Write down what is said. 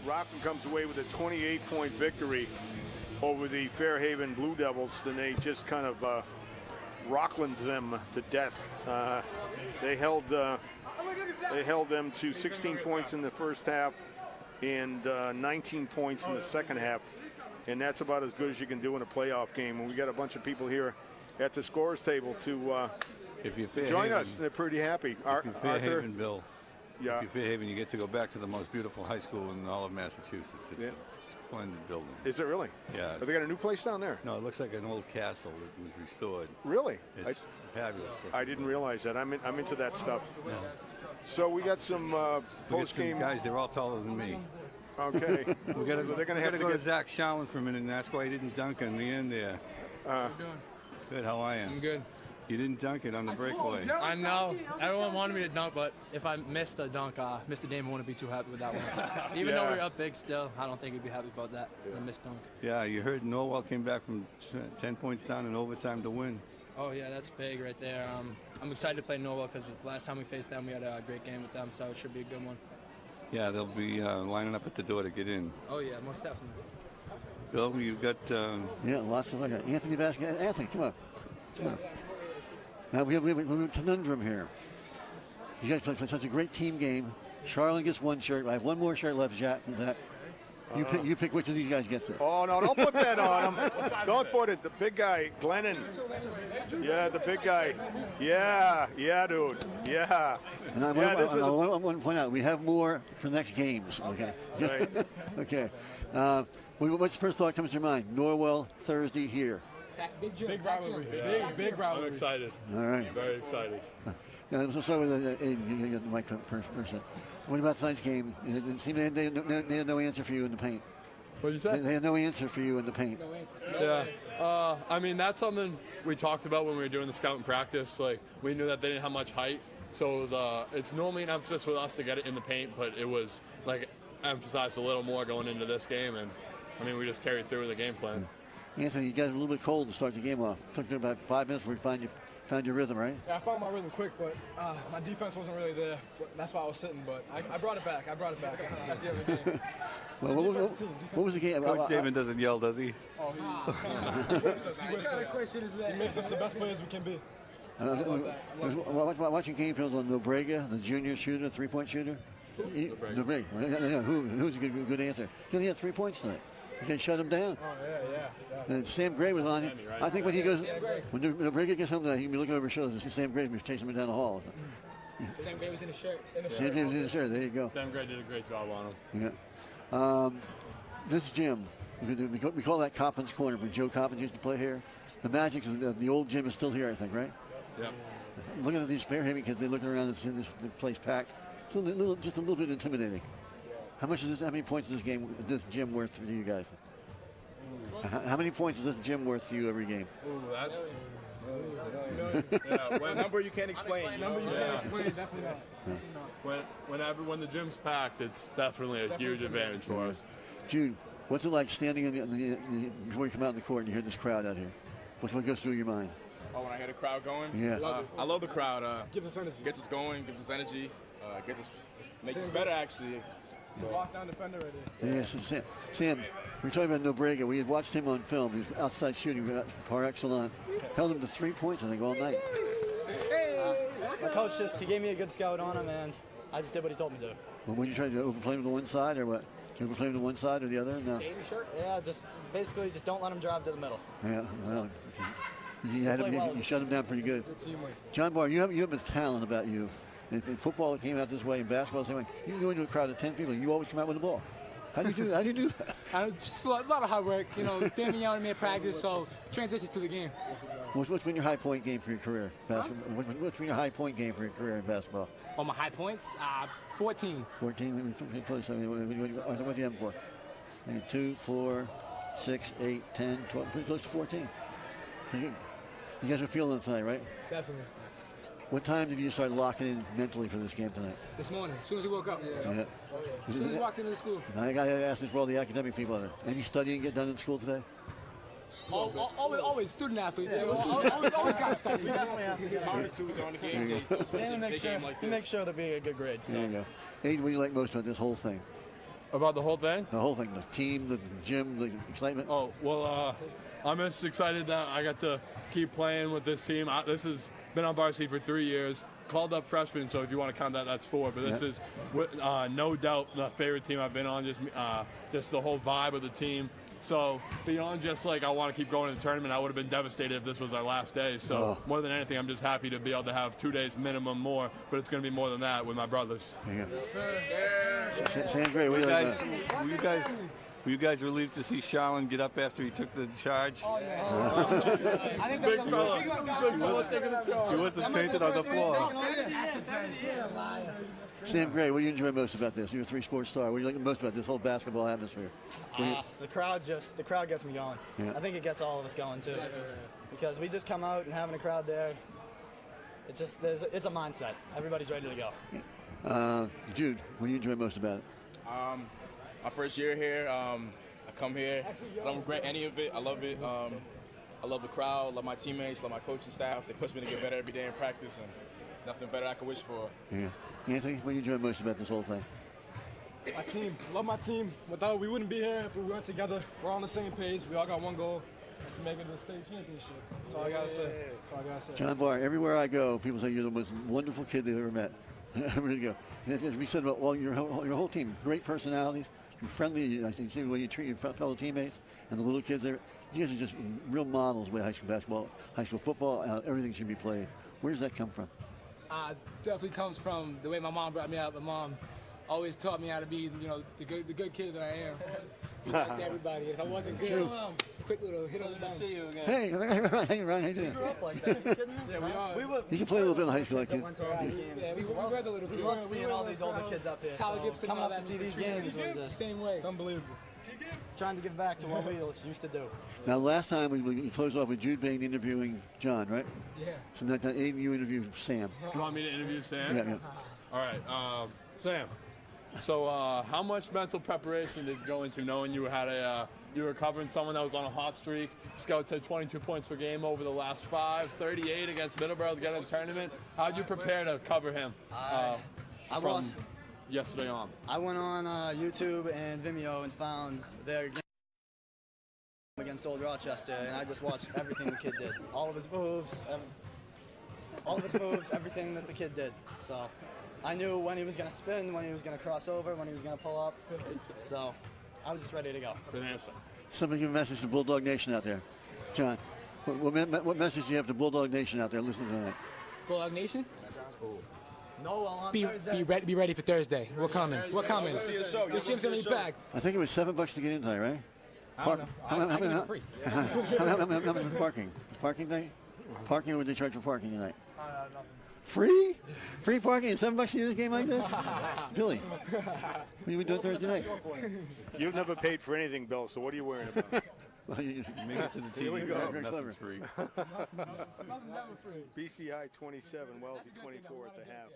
Rockland comes away with a 28-point victory over the Fairhaven Blue Devils, and they just kind of Rockland them to death. They held them to 16 points in the first half and 19 points in the second half, and that's about as good as you can do in a playoff game. And we got a bunch of people here at the scorers table to join us. They're pretty happy. If you're Fairhaven, Bill. Yeah. If you're Fairhaven, you get to go back to the most beautiful high school in all of Massachusetts. It's a splendid building. Is it really? Yeah. Have they got a new place down there? No, it looks like an old castle that was restored. Really? It's fabulous. I didn't realize that. I'm into that stuff. Yeah. So we got some post-game guys. They're all taller than me. Okay. They're going to have to go to Zach Sharland for a minute, and that's why he didn't dunk in the end there. How you doing? Good. How are you? I'm good. You didn't dunk it on the breakaway. I know. Everyone wanted me to dunk, but if I missed the dunk, Mr. Damon wouldn't be too happy with that one. Even though we're up big still, I don't think he'd be happy about that, the missed dunk. Yeah, you heard Norwell came back from 10 points down in overtime to win. Oh, yeah, that's big right there. I'm excited to play Norwell because the last time we faced them, we had a great game with them, so it should be a good one. Yeah, they'll be lining up at the door to get in. Oh, yeah, most definitely. Bill, you've got... yeah, lots of like Anthony Vasquez. Anthony, come on. Come on. Now we have a conundrum here. You guys play such a great team game. Sharland gets one shirt. I have one more shirt left, Jack. You pick which of these guys gets it. Oh, no, don't put that on him. Don't put it. The big guy, Glennon. Yeah, the big guy. Yeah, dude. Yeah. And I want to point out, we have more for next games. Okay. Right. Okay. What's the first thought comes to your mind? Norwell, Thursday here. Big rivalry. Big rivalry. I'm excited. All right. Very excited. Yeah, let's start with Aiden. You got the mic first person. What about tonight's game? It seemed they had no answer for you in the paint. What did you say? They had no answer for you in the paint. Yeah. I mean, that's something we talked about when we were doing the scouting practice. Like, we knew that they didn't have much height. So it was, it's normally an emphasis with us to get it in the paint, but it was, like, emphasized a little more going into this game. And, I mean, we just carried through with the game plan. Anthony, you got a little bit cold to start the game off. Took you about 5 minutes before you found your rhythm, right? Yeah, I found my rhythm quick, but my defense wasn't really there. That's why I was sitting, but I brought it back. At the end of the game. Well, what was the game? Coach Damon doesn't yell, does he? Oh, he whips us. What kind of question is that? He makes us the best players we can be. Watching game films on Nobrega, the junior shooter, three-point shooter. Nobrega. Who's a good answer? He only had 3 points tonight. You can shut him down. Oh, yeah. And Sam Gray was on him. I think when Nobrega gets home tonight, he can be looking over his shoulders. Sam Gray was chasing him down the hall. Sam Gray was in his shirt. Sam Gray was in his shirt. There you go. Sam Gray did a great job on him. Yeah. This gym, we call that Coppin's Corner, but Joe Coppin used to play here. The magic of the old gym is still here, I think, right? Yeah. Looking at these Fairhaven kids, they're looking around and seeing this place packed. It's just a little bit intimidating. How many points is this gym worth for you guys? How many points is this gym worth to you every game? Ooh, that's... a number you can't explain. Definitely not. When the gym's packed, it's definitely a huge advantage for us. Jude, what's it like standing before you come out in the court and you hear this crowd out here? What goes through your mind? Oh, when I hear the crowd going? Yeah. I love the crowd. Gives us energy. Gets us going, gives us energy, makes us better, actually. He's a lockdown defender right there. Yes, Sam, we're talking about Nobrega. We had watched him on film. He was outside shooting par excellence. Held him to 3 points, I think, all night. My coach he gave me a good scout on him, and I just did what he told me to do. Well, when you tried to overplay him to one side, or what? Did you overplay him to one side or the other? No. Yeah, just don't let him drive to the middle. Yeah, well, you shut him down pretty good. John Baar, you have a talent about you. In football, it came out this way. In basketball, the same way. You can go into a crowd of 10 people, you always come out with the ball. How do you do that? Just a lot of hard work. Damon yelled at me at practice, so transitions to the game. What's been your high point game for your career? What's been your high point game for your career in basketball? Oh, my high points? 14. 14? What do you have for? 2, 4, 6, 8, 10, 12, pretty close to 14. Pretty good. You guys are feeling it tonight, right? Definitely. What time did you start locking in mentally for this game tonight? This morning, as soon as we woke up. Yeah. As soon as we walked into the school. I got to ask this for all the academic people out there. Any studying get done in school today? Always student athletes. Always got to study. It's harder to on the game days. He makes sure they're being a good grade. So. There you go. Aiden, what do you like most about this whole thing? About the whole thing? The whole thing, the team, the gym, the excitement. Oh, well, I'm just excited that I got to keep playing with this team. This has been on varsity for 3 years. Called up freshman, so if you want to count that, that's 4. But this is no doubt the favorite team I've been on. Just the whole vibe of the team. So beyond just like I want to keep going to the tournament, I would have been devastated if this was our last day. So more than anything, I'm just happy to be able to have 2 days minimum more. But it's going to be more than that with my brothers. Sam Gray, what do you like? Were you guys relieved to see Sharland get up after he took the charge? Oh, yeah. I think that's He wasn't painted on the floor. Sam Gray, what do you enjoy most about this? You're a 3-sport star. What do you like most about this whole basketball atmosphere? The crowd gets me going. Yeah. I think it gets all of us going too, because we just come out and having a crowd there. It's a mindset. Everybody's ready to go. Jude, what do you enjoy most about it? My first year here, I come here. I don't regret any of it. I love it. I love the crowd, love my teammates, love my coaching staff. They push me to get better every day in practice, and nothing better I could wish for. Yeah. Anthony, what do you enjoy most about this whole thing? My team. Love my team. Without, we wouldn't be here if we weren't together. We're on the same page. We all got one goal. That's to make it to the state championship. That's all I got to say. John Baar, everywhere I go, people say you're the most wonderful kid they've ever met. Everywhere you go. As we said about your whole team, great personalities, you're friendly. I think you see the way you treat your fellow teammates and the little kids there. You guys are just real models of the way high school basketball, high school football, everything should be played. Where does that come from? Definitely comes from the way my mom brought me up. My mom always taught me how to be, the good kid that I am. Be nice to everybody. If I wasn't good, quick little hit on the bum. Hey, Ryan, how you doing? We grew up like that. You kidding me? Yeah, You can play a little bit in high school like that. Yeah, we were the little We kids. love seeing all these older kids up here. Tyler Gibson, coming all up to that, see Mr. these Tree. games was just Same way. It's unbelievable. trying to give back to what we used to do. Now, last time we closed off with Jude Bain interviewing John, right? Yeah. So now, Aiden, you interviewed Sam. You want me to interview Sam? Yeah. All right, Sam. So, how much mental preparation did you go into knowing you had you were covering someone that was on a hot streak? Scouts had 22 points per game over the last 5, 38 against Middleborough to get in the tournament. How'd you prepare to cover him from yesterday on? I went on YouTube and Vimeo and found their game against Old Rochester, and I just watched everything the kid did. All of his moves, everything that the kid did. So I knew when he was going to spin, when he was going to cross over, when he was going to pull up. So I was just ready to go. Good answer. Somebody give a message to Bulldog Nation out there. John, what message do you have to Bulldog Nation out there listening to that? Bulldog Nation? Norwell on Be Thursday. ready for Thursday. We're coming. This gym's going to be packed. I think it was $7 to get in tonight, right? I don't know. I can get it free. How much for parking? Parking day? Parking, or would they charge for parking tonight? Free? Free parking and $7 to do this game like this? Billy, what are you doing Thursday night? You've never paid for anything, Bill, so what are you worrying about? Well, you Make it to the TV. Very Nothing's clever. free. BCI 27, Wellesley 24 at the half.